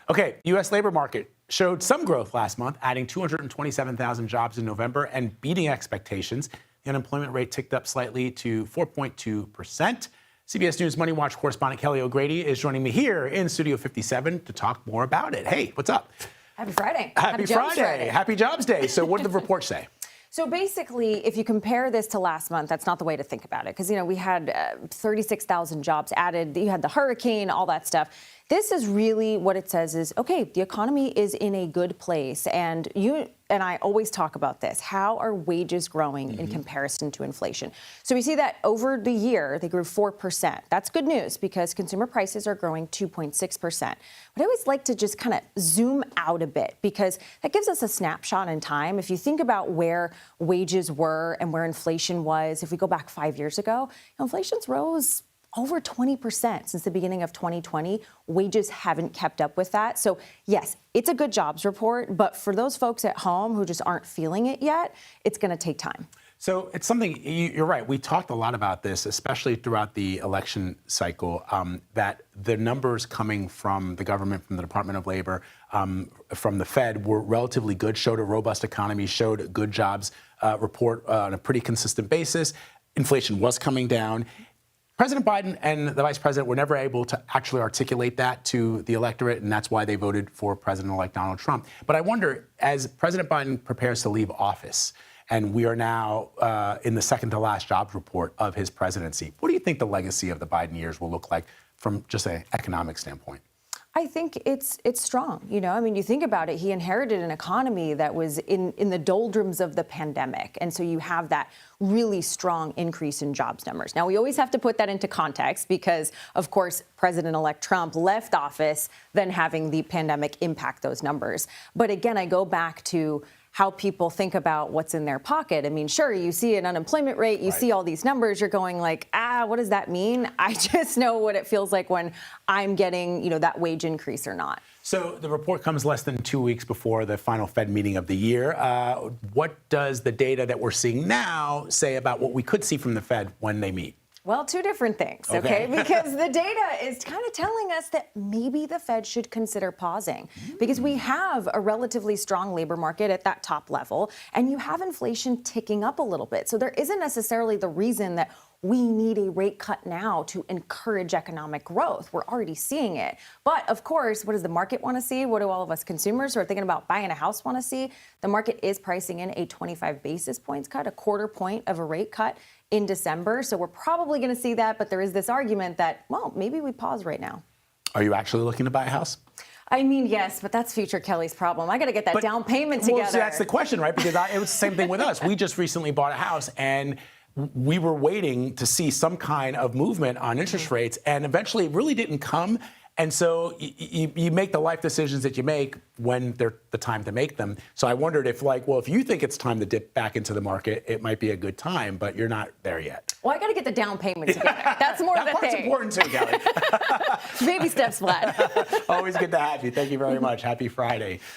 Okay, U.S. labor market showed some growth last month, adding 227,000 jobs in November and beating expectations. The unemployment rate ticked up slightly to 4.2%. CBS News MoneyWatch correspondent Kelly O'Grady is joining me here in Studio 57 to talk more about it. Hey, what's up? Happy Friday. Happy Friday. Happy Jobs Day. So what did the report say? So basically, if you compare this to last month, that's not the way to think about it. Because, we had 36,000 jobs added. You had the hurricane, all that stuff. This is really what it says is, okay, the economy is in a good place. And you and I always talk about this. How are wages growing in comparison to inflation? So we see that over the year, they grew 4%. That's good news because consumer prices are growing 2.6%. But I always like to just kind of zoom out a bit because that gives us a snapshot in time. If you think about where wages were and where inflation was, if we go back 5 years ago, inflation's rose over 20% since the beginning of 2020. Wages haven't kept up with that. So yes, it's a good jobs report, but for those folks at home who just aren't feeling it yet, it's going to take time. So it's something, you're right, we talked a lot about this, especially throughout the election cycle, that the numbers coming from the government, from the Department of Labor, from the Fed were relatively good, showed a robust economy, showed a good jobs report on a pretty consistent basis. Inflation was coming down. President Biden and the vice president were never able to actually articulate that to the electorate, and that's why they voted for President-elect Donald Trump. But I wonder, as President Biden prepares to leave office, and we are now in the second to last jobs report of his presidency, what do you think the legacy of the Biden years will look like from just an economic standpoint? I think it's strong. You think about it, he inherited an economy that was in the doldrums of the pandemic. And so you have that really strong increase in jobs numbers. Now, we always have to put that into context because, of course, President-elect Trump left office, then having the pandemic impact those numbers. But again, I go back to how people think about what's in their pocket. I mean, sure, you see an unemployment rate, you see all these numbers, you're going like, what does that mean? I just know what it feels like when I'm getting, that wage increase or not. So the report comes less than 2 weeks before the final Fed meeting of the year. What does the data that we're seeing now say about what we could see from the Fed when they meet? Well, two different things, okay? Because the data is kind of telling us that maybe the Fed should consider pausing because we have a relatively strong labor market at that top level and you have inflation ticking up a little bit. So there isn't necessarily the reason that we need a rate cut now to encourage economic growth. We're already seeing it. But of course, what does the market want to see? What do all of us consumers who are thinking about buying a house want to see? The market is pricing in a 25 basis points cut, a quarter point of a rate cut in December. So we're probably going to see that. But there is this argument that, well, maybe we pause right now. Are you actually looking to buy a house? I mean, yes, but that's future Kelly's problem. I got to get that down payment together. Well, see, that's the question, right? Because it was the same thing with us. We just recently bought a house and we were waiting to see some kind of movement on interest rates, and eventually it really didn't come. And so you make the life decisions that you make when they're the time to make them. So I wondered if if you think it's time to dip back into the market, it might be a good time, but you're not there yet. Well, I got to get the down payment together. That's more of the thing. That's important too, Kelly. Baby steps, Vlad. Always good to have you. Thank you very much. Happy Friday.